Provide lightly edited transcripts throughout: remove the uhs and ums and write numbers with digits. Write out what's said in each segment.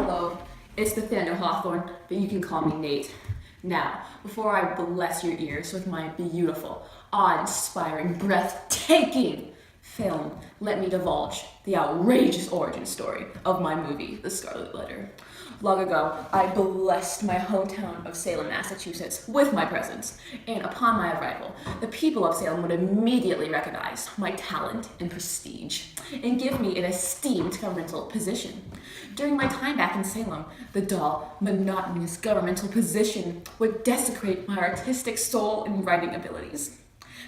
Hello, it's Nathaniel Hawthorne, but you can call me Nate. Now, before I bless your ears with my beautiful, awe-inspiring, breathtaking film, let me divulge the outrageous origin story of my movie, The Scarlet Letter. Long ago, I blessed my hometown of Salem, Massachusetts with my presence, and upon my arrival, the people of Salem would immediately recognize my talent and prestige, and give me an esteemed governmental position. During my time back in Salem, the dull, monotonous governmental position would desecrate my artistic soul and writing abilities.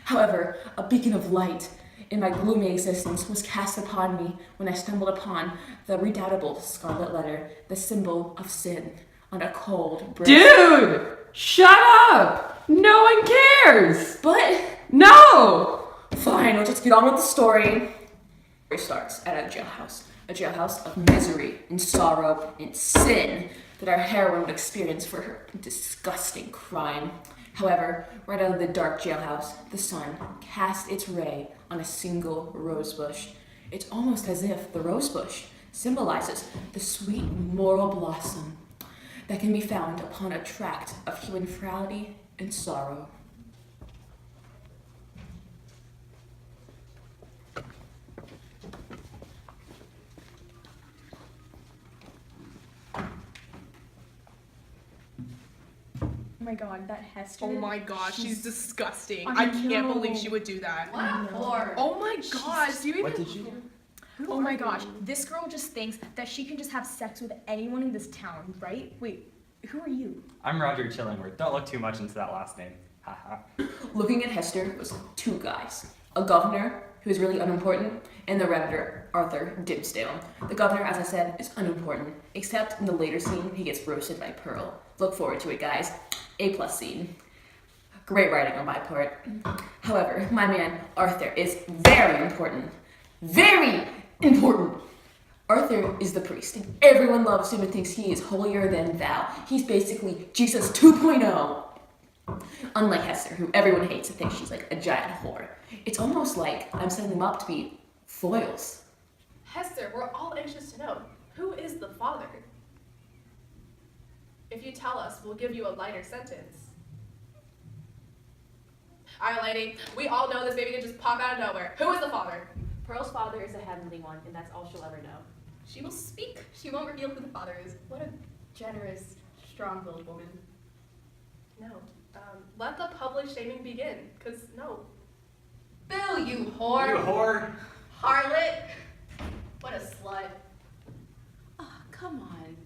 However, a beacon of light in my gloomy existence was cast upon me when I stumbled upon the redoubtable Scarlet Letter, the symbol of sin, on a cold, Dude! Shut up! No one cares! But No! fine, we'll just get on with the story. It starts at a jailhouse of misery and sorrow and sin that our heroine would experience for her disgusting crime. However, right out of the dark jailhouse, the sun cast its ray on a single rosebush. It's almost as if the rosebush symbolizes the sweet moral blossom that can be found upon a tract of human frailty and sorrow. Oh my god, that Hester. Oh my gosh, she's disgusting. I I can't know. believe she would do that. What a whore. Oh my gosh, do you even... What did you do? Oh my gosh, this girl just thinks that she can just have sex with anyone in this town, right? Wait, who are you? I'm Roger Chillingworth. Don't look too much into that last name. Haha. Looking at Hester was two guys. A governor, who is really unimportant, and the Reverend Arthur Dimmesdale. The governor, as I said, is unimportant, except in the later scene, he gets roasted by Pearl. Look forward to it, guys. A+ scene. Great writing on my part. However, my man, Arthur, is very important. Very important! Arthur is the priest, and everyone loves him and thinks he is holier than thou. He's basically Jesus 2.0. Unlike Hester, who everyone hates and thinks she's like a giant whore. It's almost like I'm setting them up to be foils. Hester, we're all anxious to know, who is the father? If you tell us, we'll give you a lighter sentence. Alright, lady, we all know this baby can just pop out of nowhere. Who is the father? Pearl's father is a heavenly one, and that's all she'll ever know. She will speak. She won't reveal who the father is. What a generous, strong-willed woman. No. Let the public shaming begin, because no. Boo, you whore! You whore! Harlot! What a slut. Oh, come on.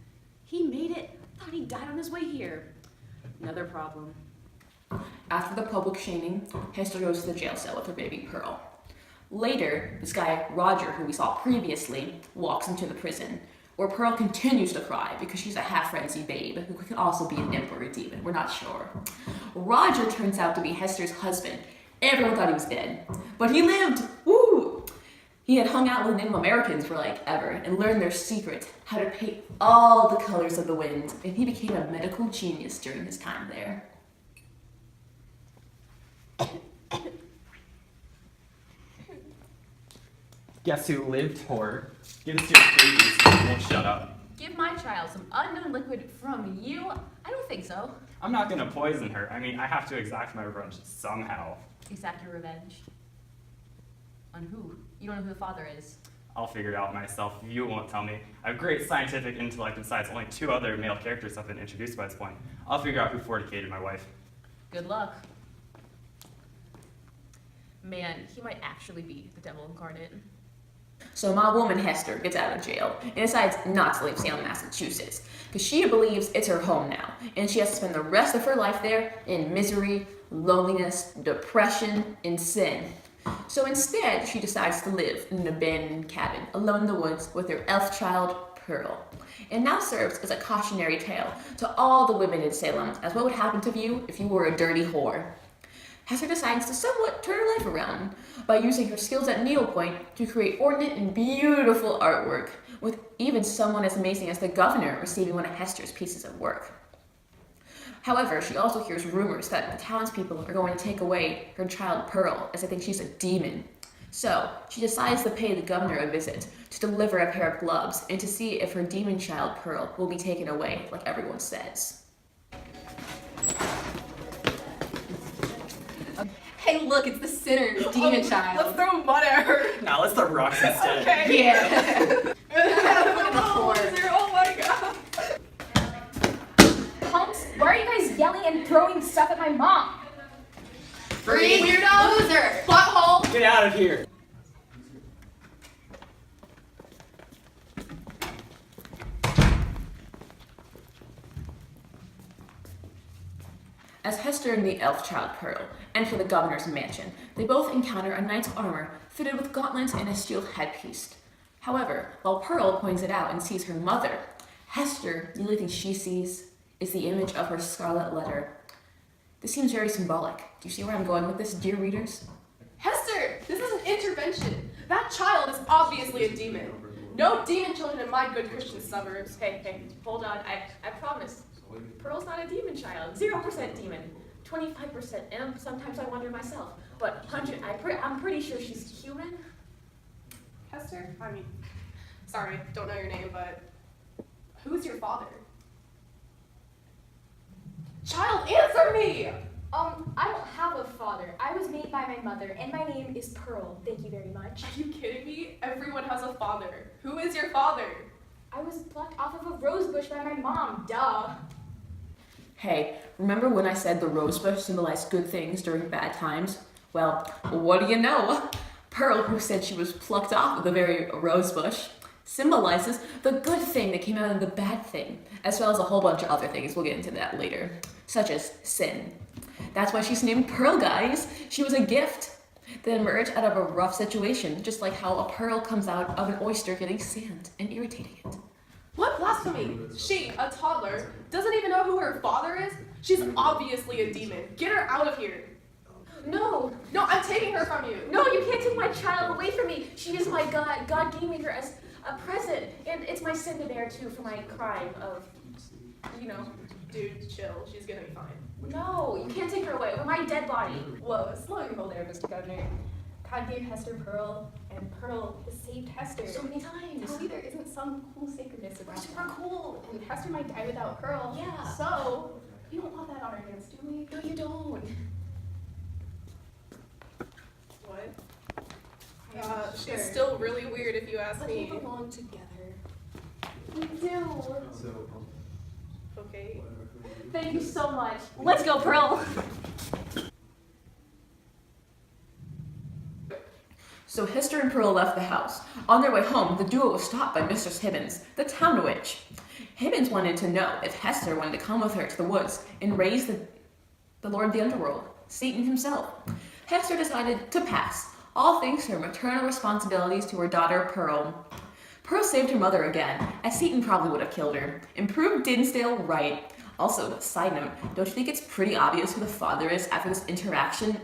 He made it. Thought he died on his way here. Another problem. After the public shaming, Hester goes to the jail cell with her baby Pearl. Later, this guy, Roger, who we saw previously, walks into the prison, where Pearl continues to cry because she's a half-frenzied babe who could also be a nymph or a demon, we're not sure. Roger turns out to be Hester's husband. Everyone thought he was dead, but he lived! Woo! He had hung out with Native Americans for like ever and learned their secret, how to paint all the colors of the wind, and he became a medical genius during his time there. Guess who lived, whore? Give this to your babies so you won't shut up. Give my child some unknown liquid from you? I don't think so. I'm not gonna poison her. I mean, I have to exact my revenge somehow. Exact your revenge. On who? You don't know who the father is. I'll figure it out myself. You won't tell me. I have great scientific intellect besides only 2 other male characters have been introduced by this point. I'll figure out who fornicated my wife. Good luck. Man, he might actually be the devil incarnate. So my woman Hester gets out of jail and decides not to leave Salem, Massachusetts, because she believes it's her home now, and she has to spend the rest of her life there in misery, loneliness, depression, and sin. So instead, she decides to live in an abandoned cabin alone in the woods with her elf child, Pearl, and now serves as a cautionary tale to all the women in Salem as what would happen to you if you were a dirty whore. Hester decides to somewhat turn her life around by using her skills at needlepoint to create ornate and beautiful artwork, with even someone as amazing as the governor receiving one of Hester's pieces of work. However, she also hears rumors that the townspeople are going to take away her child Pearl, as they think she's a demon. So she decides to pay the governor a visit to deliver a pair of gloves and to see if her demon child Pearl will be taken away, like everyone says. Hey, look, it's the sinner, demon child. Let's throw mud at her. Now let's throw rocks instead. Okay. Yeah. Look at the floor. Oh my god. Punks, why are you guys yelling and throwing stuff at my mom? Free weirdo loser. Butthole. Get out of here. As Hester and the elf child Pearl enter the governor's mansion, they both encounter a knight's armor fitted with gauntlets and a steel headpiece. However, while Pearl points it out and sees her mother, Hester, the only thing she sees is the image of her scarlet letter. This seems very symbolic. Do you see where I'm going with this, dear readers? Hester, this is an intervention. That child is obviously a demon. No demon children in my good Christian suburbs. Hey, hold on. I promise. Pearl's not a demon child. 0% demon. 25%. And sometimes I wonder myself. But 100, I'm pretty sure she's human. Hester? I mean, sorry, don't know your name, but who's your father? Child, answer me! I don't have a father. I was made by my mother, and my name is Pearl. Thank you very much. Are you kidding me? Everyone has a father. Who is your father? I was plucked off of a rose bush by my mom. Duh. Hey, remember when I said the rose bush symbolized good things during bad times? Well, what do you know? Pearl, who said she was plucked off of the very rose bush, symbolizes the good thing that came out of the bad thing, as well as a whole bunch of other things. We'll get into that later, such as sin. That's why she's named Pearl, guys. She was a gift that emerged out of a rough situation, just like how a pearl comes out of an oyster getting sand and irritating it. What blasphemy! She, a toddler, doesn't even know who her father is? She's obviously a demon. Get her out of here. No, I'm taking her from you. no, you can't take my child away from me. She is my God. God gave me her as a present, and it's my sin to bear too for my crime of, Dude, chill. She's gonna be fine. No, you can't take her away. Or my dead body. Whoa, slow your roll there, Mr. Governor. God gave Hester Pearl, and Pearl has saved Hester. So many times. Tell me there isn't some cool sacredness about We're super that. cool. And Hester might die without Pearl. Yeah. So, we don't want that on our hands, do we? No, you don't. What? Sure. She's still really weird if you ask But we me. belong together. We do. Okay. Thank you so much. Let's go, Pearl. So Hester and Pearl left the house. On their way home, the duo was stopped by Mistress Hibbins, the town witch. Hibbins wanted to know if Hester wanted to come with her to the woods and raise the Lord of the Underworld, Satan himself. Hester decided to pass, all thanks to her maternal responsibilities to her daughter Pearl. Pearl saved her mother again, as Satan probably would have killed her, and proved Dinsdale right. Also, side note, don't you think it's pretty obvious who the father is after this interaction?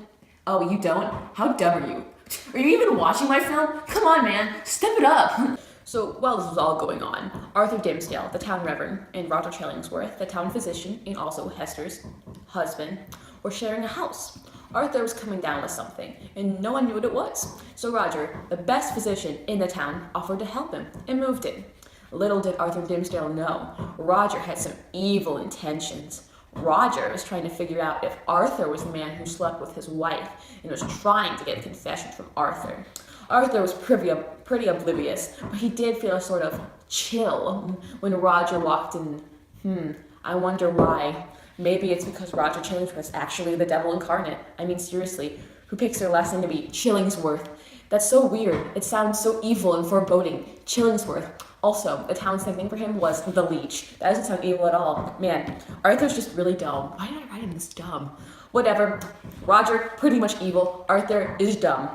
Oh, you don't? How dumb are you? Are you even watching my film? Come on, man, step it up! So, while this was all going on, Arthur Dimmesdale, the town reverend, and Roger Chellingsworth, the town physician, and also Hester's husband, were sharing a house. Arthur was coming down with something, and no one knew what it was. So Roger, the best physician in the town, offered to help him, and moved in. Little did Arthur Dimmesdale know, Roger had some evil intentions. Roger was trying to figure out if Arthur was the man who slept with his wife, and was trying to get a confession from Arthur. Arthur was pretty oblivious, but he did feel a sort of chill when Roger walked in. I wonder why. Maybe it's because Roger Chillingsworth is actually the devil incarnate. I mean, seriously, who picks their last name to be Chillingsworth? That's so weird. It sounds so evil and foreboding. Chillingsworth. Also, the town's nickname for him was the Leech. That doesn't sound evil at all. Man, Arthur's just really dumb. Why did I write him this dumb? Whatever. Roger, pretty much evil. Arthur is dumb.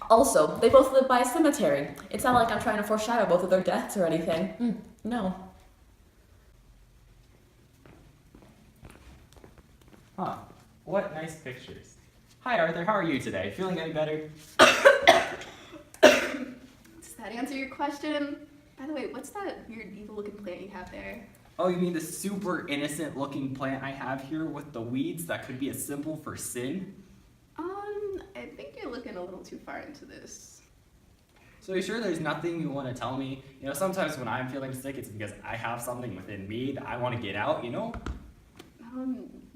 Also, they both live by a cemetery. It's not like I'm trying to foreshadow both of their deaths or anything. No. Huh. What nice pictures. Hi, Arthur. How are you today? Feeling any better? Does that answer your question? By the way, what's that weird evil-looking plant you have there? Oh, you mean the super innocent-looking plant I have here with the weeds that could be a symbol for sin? I think you're looking a little too far into this. So you sure there's nothing you want to tell me? You know, sometimes when I'm feeling sick, it's because I have something within me that I want to get out, you know?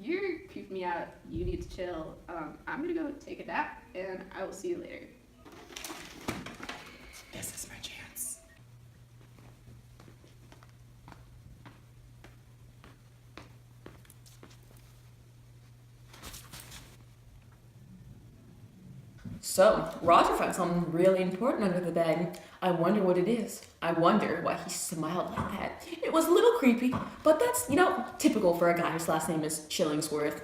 You're creeping me out. You need to chill. I'm gonna go take a nap, and I will see you later. This is my chance. So, Roger found something really important under the bed. I wonder what it is. I wonder why he smiled like that. It was a little creepy, but that's, typical for a guy whose last name is Chillingsworth.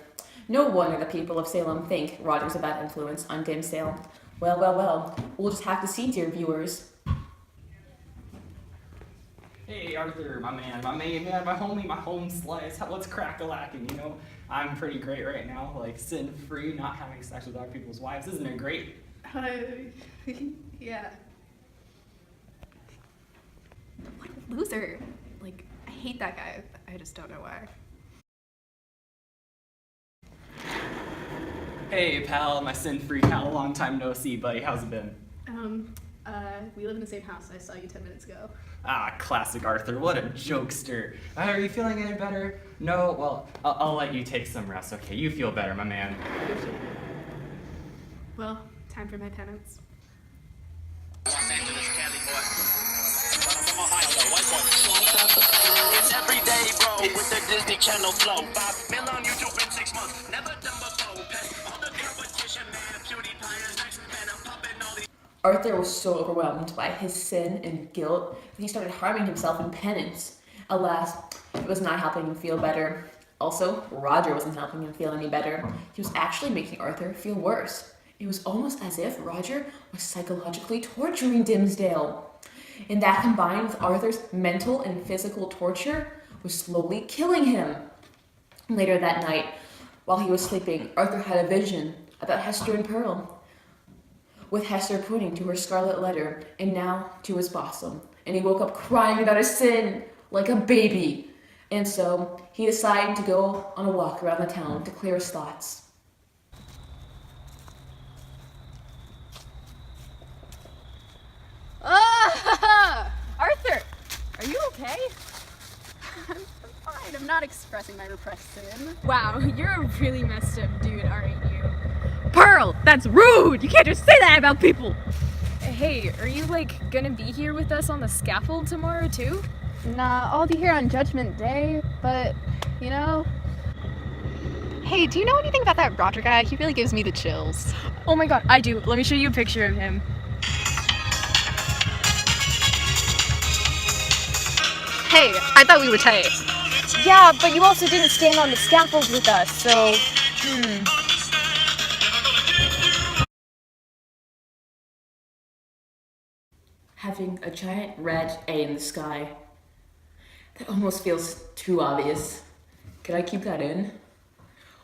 No wonder the people of Salem think Roger's a bad influence on Dimsdale. Well, we'll just have to see, dear viewers. Hey Arthur, my man, my homie, my home slice. Let's crack a lacking, you know? I'm pretty great right now, like sin free, not having sex with other people's wives. Isn't it great? Yeah. What a loser. Like, I hate that guy. I just don't know why. Hey pal, my sin free pal, long time no see, buddy. How's it been? We live in the same house. I saw you 10 minutes ago. Ah, classic Arthur, what a jokester. Are you feeling any better? No? Well, I'll let you take some rest, okay? You feel better, my man. Well, time for my penance. Los Angeles, Cali boy. From Ohio, though, white boy. It's every day, bro, with the Disney Channel flow. 5 mil on YouTube in 6 months. Never done before. Past all the competition, man. PewDiePie is next, man. I'm popping all these. Arthur was so overwhelmed by his sin and guilt that he started harming himself in penance. Alas, it was not helping him feel better. Also, Roger wasn't helping him feel any better. He was actually making Arthur feel worse. It was almost as if Roger was psychologically torturing Dimsdale. And that, combined with Arthur's mental and physical torture, was slowly killing him. Later that night, while he was sleeping, Arthur had a vision about Hester and Pearl, with Hester pointing to her scarlet letter and now to his bosom. And he woke up crying about his sin like a baby. And so he decided to go on a walk around the town to clear his thoughts. Arthur, are you okay? I'm fine. I'm not expressing my repressed sin. Wow, you're a really messed up dude, aren't you? Pearl, that's rude! You can't just say that about people! Hey, are you, gonna be here with us on the scaffold tomorrow, too? Nah, I'll be here on Judgment Day, but, Hey, do you know anything about that Roger guy? He really gives me the chills. Oh my god, I do. Let me show you a picture of him. Hey, I thought we were tight. Yeah, but you also didn't stand on the scaffold with us, so... Having a giant red A in the sky. That almost feels too obvious. Can I keep that in?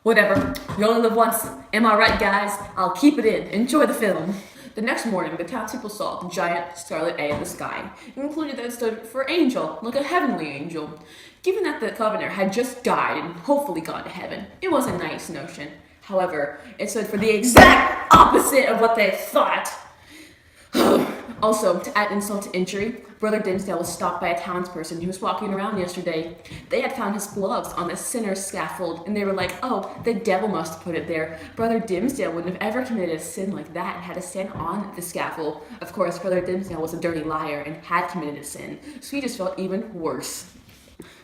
Whatever. You only live once. Am I right, guys? I'll keep it in. Enjoy the film. The next morning, the townspeople saw the giant scarlet A in the sky, and concluded that it stood for angel, like a heavenly angel. Given that the governor had just died and hopefully gone to heaven, it was a nice notion. However, it stood for the exact opposite of what they thought. Also, to add insult to injury, Brother Dimsdale was stopped by a townsperson who was walking around yesterday. They had found his gloves on the sinner's scaffold, and they were like, oh, the devil must have put it there. Brother Dimsdale wouldn't have ever committed a sin like that and had to stand on the scaffold. Of course, Brother Dimsdale was a dirty liar and had committed a sin, so he just felt even worse.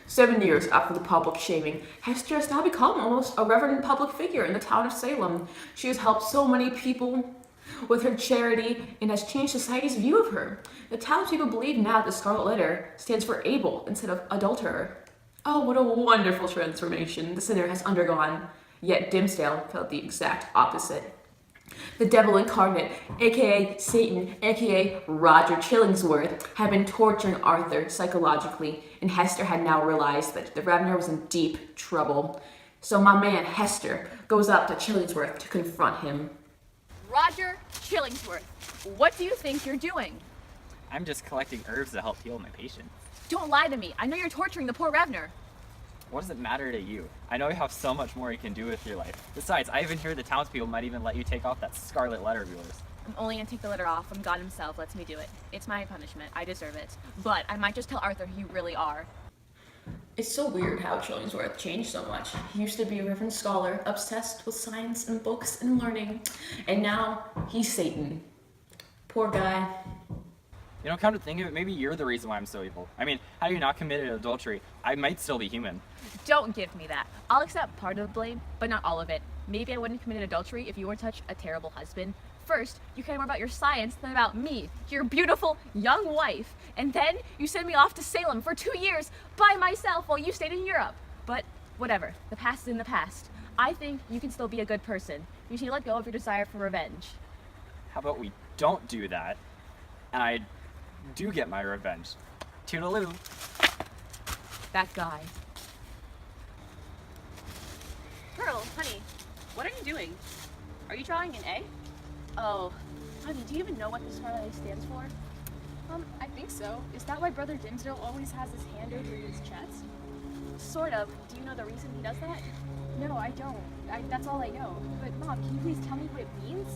7 years after the public shaming, Hester has now become almost a reverend public figure in the town of Salem. She has helped so many people with her charity and has changed society's view of her. The townspeople believe now that the scarlet letter stands for Abel instead of adulterer. Oh, what a wonderful transformation the sinner has undergone. Yet Dimsdale felt the exact opposite. The devil incarnate, aka Satan, aka Roger Chillingsworth, had been torturing Arthur psychologically, and Hester had now realized that the Revenor was in deep trouble. So my man Hester goes up to Chillingsworth to confront him. Roger Chillingsworth, what do you think you're doing? I'm just collecting herbs to help heal my patient. Don't lie to me. I know you're torturing the poor Revenor. what does it matter to you? I know you have so much more you can do with your life. Besides, I even hear the townspeople might even let you take off that scarlet letter of yours. I'm only gonna take the letter off when God himself lets me do it. It's my punishment. I deserve it. But I might just tell Arthur who you really are. It's so weird how Chillingsworth changed so much. He used to be a reverend scholar, obsessed with science and books and learning, and now he's Satan. Poor guy. You know, come to think of it, maybe you're the reason why I'm so evil. I mean, had you not committed adultery, I might still be human. Don't give me that. I'll accept part of the blame, but not all of it. Maybe I wouldn't have committed adultery if you weren't such a terrible husband. First, you care more about your science than about me, your beautiful young wife. And then you send me off to Salem for 2 years by myself while you stayed in Europe. But whatever, the past is in the past. I think you can still be a good person. You need to let go of your desire for revenge. How about we don't do that, and I do get my revenge. Toodaloo. That guy. Pearl, honey, what are you doing? Are you drawing an A? Oh, honey, do you even know what the Scarlet A stands for? I think so. Is that why Brother Dimsdale always has his hand over his chest? Sort of. Do you know the reason he does that? No, I don't. That's all I know. But Mom, can you please tell me what it means?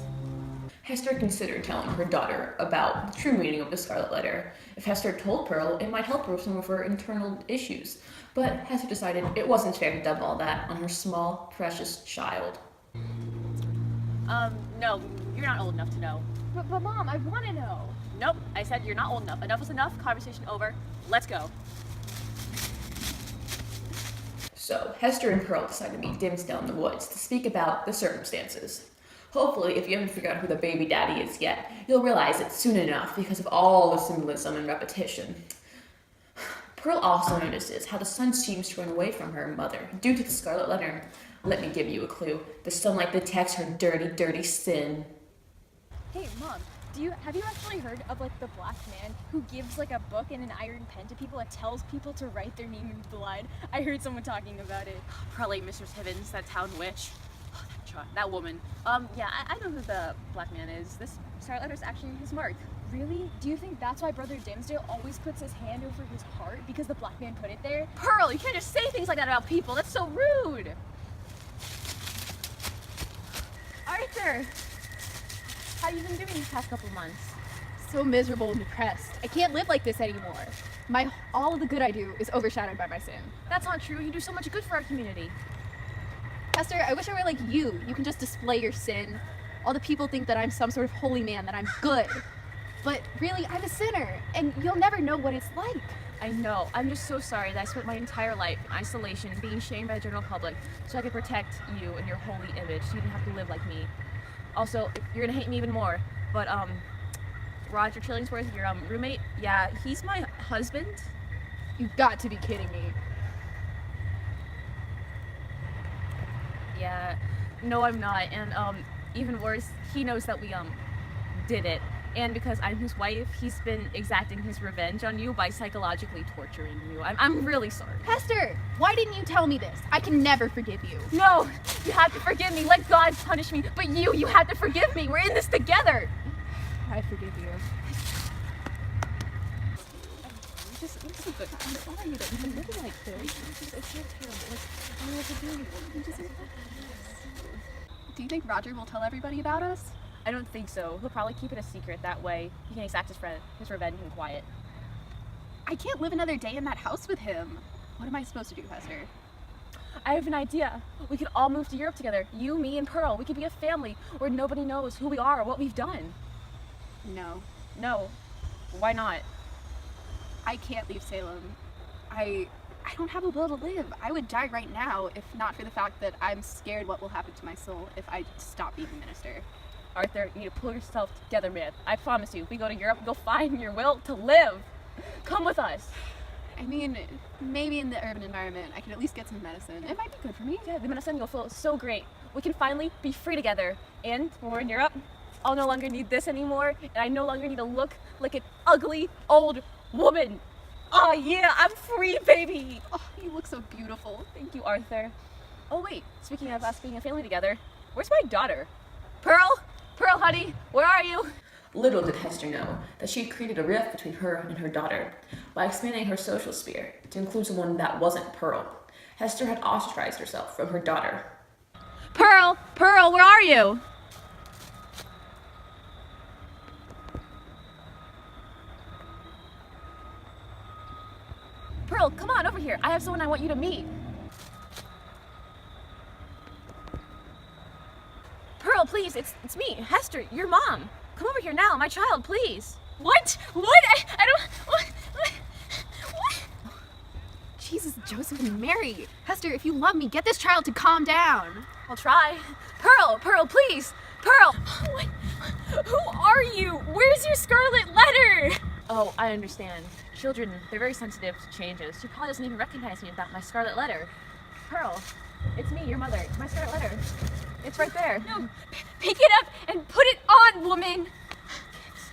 Hester considered telling her daughter about the true meaning of the Scarlet Letter. If Hester told Pearl, it might help her with some of her internal issues. But Hester decided it wasn't fair to dump all that on her small, precious child. No, you're not old enough to know. But Mom, I want to know. Nope, I said you're not old enough. Enough is enough. Conversation over. Let's go. So, Hester and Pearl decided to meet Dimsdale in the woods to speak about the circumstances. Hopefully, if you haven't figured out who the baby daddy is yet, you'll realize it soon enough because of all the symbolism and repetition. Pearl also notices how the sun seems to run away from her mother due to the Scarlet Letter. Let me give you a clue. The sunlight detects her dirty, dirty sin. Hey, Mom, have you actually heard of like the black man who gives like a book and an iron pen to people that tells people to write their name in blood? I heard someone talking about it. Probably Mistress Hibbins, that town witch. Oh, that woman. Yeah, I know who the black man is. This Scarlet Letter's actually his mark. Really? Do you think that's why Brother Dimsdale always puts his hand over his heart because the black man put it there? Pearl, you can't just say things like that about people. That's so rude. Arthur, how you been doing these past couple months? So miserable and depressed. I can't live like this anymore. All of the good I do is overshadowed by my sin. That's not true. You do so much good for our community. Esther, I wish I were like you. You can just display your sin. All the people think that I'm some sort of holy man, that I'm good. But really, I'm a sinner, and you'll never know what it's like. I know. I'm just so sorry that I spent my entire life in isolation, being shamed by the general public, so I could protect you and your holy image, so you didn't have to live like me. Also, you're gonna hate me even more, but Roger Chillingsworth, your roommate, yeah, he's my husband. You've got to be kidding me. Yeah, no, I'm not, and even worse, he knows that we did it. And because I'm his wife, he's been exacting his revenge on you by psychologically torturing you. I'm really sorry. Hester, why didn't you tell me this? I can never forgive you. No, you have to forgive me. Let God punish me. But you have to forgive me. We're in this together. I forgive you. Do you think Roger will tell everybody about us? I don't think so. He'll probably keep it a secret. That way he can exact his revenge in quiet. I can't live another day in that house with him. What am I supposed to do, Hester? I have an idea. We could all move to Europe together. You, me, and Pearl. We could be a family where nobody knows who we are or what we've done. No. No. Why not? I can't leave Salem. I don't have a will to live. I would die right now if not for the fact that I'm scared what will happen to my soul if I stop being a minister. Arthur, you need to pull yourself together, man. I promise you, if we go to Europe, you'll find your will to live. Come with us. I mean, maybe in the urban environment, I could at least get some medicine. It might be good for me. Yeah, the medicine will feel so great. We can finally be free together. And when we're in Europe, I'll no longer need this anymore, and I no longer need to look like an ugly old woman. Oh yeah, I'm free, baby. Oh, you look so beautiful. Thank you, Arthur. Oh wait, speaking of us being a family together, where's my daughter? Pearl? Pearl, honey, where are you? Little did Hester know that she had created a rift between her and her daughter by expanding her social sphere to include someone that wasn't Pearl. Hester had ostracized herself from her daughter. Pearl, where are you? Pearl, come on over here. I have someone I want you to meet. Pearl, please, it's me, Hester, your mom. Come over here now, my child, please. What? What? I don't. What? Jesus, Joseph and Mary. Hester, if you love me, get this child to calm down. I'll try. Pearl, please. Pearl! What? Who are you? Where's your scarlet letter? Oh, I understand. Children, they're very sensitive to changes. She probably doesn't even recognize me without my scarlet letter. Pearl, it's me, your mother. My scarlet letter. It's right there. No, pick it up and put it on, woman.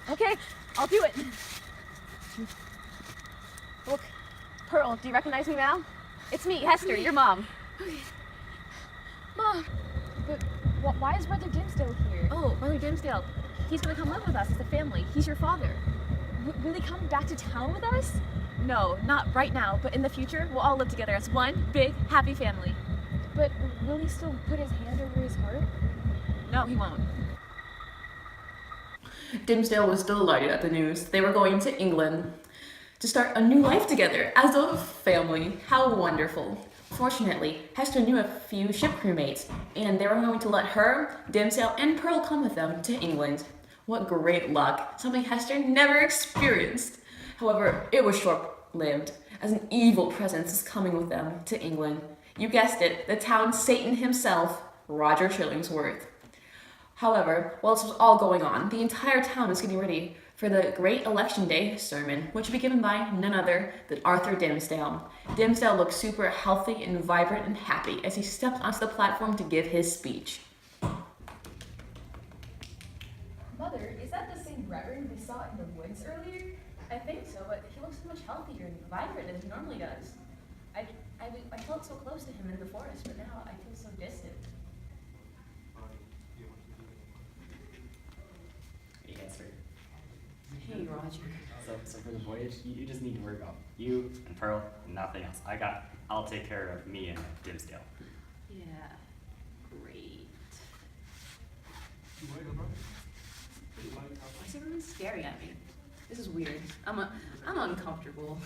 Okay, I'll do it. Look, Pearl, do you recognize me now? It's me, Hester, your mom. Mom, but why is Brother Dimsdale here? Oh, Brother Dimsdale. He's gonna come live with us as a family. He's your father. Will he come back to town with us? No, not right now, but in the future, we'll all live together as one big, happy family. But will he still put his hand over his heart? No, he won't. Dimsdale was delighted at the news. They were going to England to start a new life together as a family. How wonderful. Fortunately, Hester knew a few ship crewmates, and they were going to let her, Dimsdale, and Pearl come with them to England. What great luck, something Hester never experienced. However, it was short-lived, as an evil presence is coming with them to England. You guessed it, the town Satan himself, Roger Chillingsworth. However, while this was all going on, the entire town was getting ready for the great election day sermon, which would be given by none other than Arthur Dimsdale. Dimsdale looked super healthy and vibrant and happy as he stepped onto the platform to give his speech. Mother, is that the same reverend we saw in the woods earlier? I think so, but he looks so much healthier and vibrant than he normally does. I felt so close to him in the forest, but now I feel so distant. Hey, Hester. Hey, Roger. So for the voyage, you just need to worry about you and Pearl and nothing else. I'll take care of me and Dimsdale. Yeah, great. Why is everyone staring at me? This is weird. I'm uncomfortable.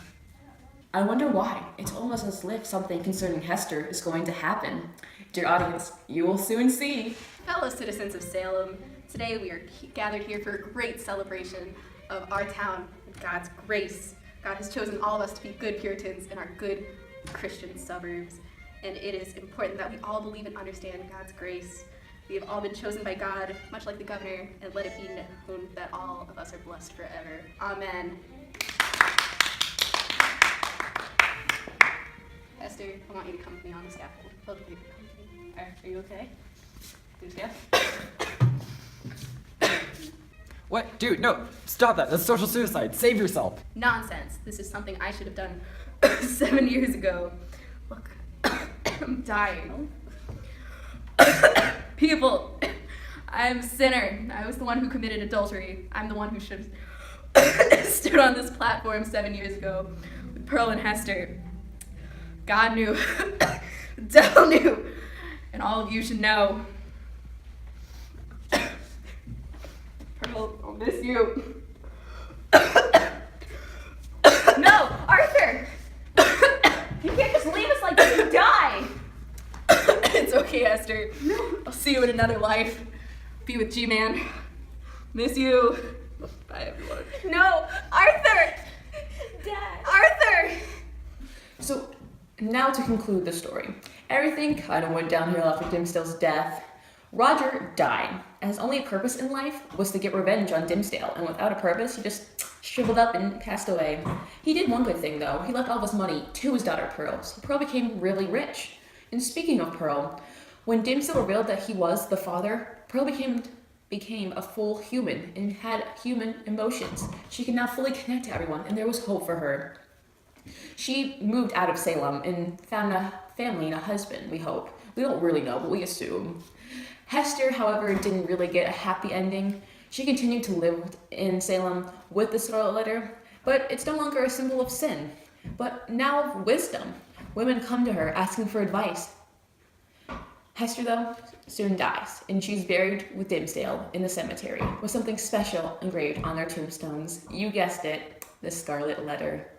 I wonder why. It's almost as if something concerning Hester is going to happen. Dear audience, you will soon see. Fellow citizens of Salem, today we are gathered here for a great celebration of our town and God's grace. God has chosen all of us to be good Puritans in our good Christian suburbs, and it is important that we all believe and understand God's grace. We have all been chosen by God, much like the governor, and let it be known that all of us are blessed forever. Amen. Esther, I want you to come with me on the scaffold. Both of you come with me. Are you okay? Dimsdale? What? Dude, no! Stop that! That's social suicide! Save yourself! Nonsense. This is something I should have done 7 years ago. Look, I'm dying. People, I'm a sinner. I was the one who committed adultery. I'm the one who should have stood on this platform 7 years ago with Pearl and Hester. God knew. The devil knew. And all of you should know. Pearl, I'll miss you. No, Arthur! You can't just leave us like this and die! It's okay, Esther. I'll see you in another life. Be with G-Man. Miss you. Bye, everyone. No! Arthur! Dad! Arthur! So, now to conclude the story. Everything kind of went downhill after Dimsdale's death. Roger died, and his only purpose in life was to get revenge on Dimsdale, and without a purpose, he just shriveled up and passed away. He did one good thing, though. He left all of his money to his daughter Pearl, so Pearl became really rich. And speaking of Pearl, when Dimsdale revealed that he was the father, Pearl became a full human and had human emotions. She could now fully connect to everyone, and there was hope for her. She moved out of Salem and found a family and a husband, we hope. We don't really know, but we assume. Hester, however, didn't really get a happy ending. She continued to live in Salem with the Scarlet Letter, but it's no longer a symbol of sin, but now of wisdom. Women come to her asking for advice. Hester, though, soon dies, and she's buried with Dimmesdale in the cemetery with something special engraved on their tombstones. You guessed it, the Scarlet Letter.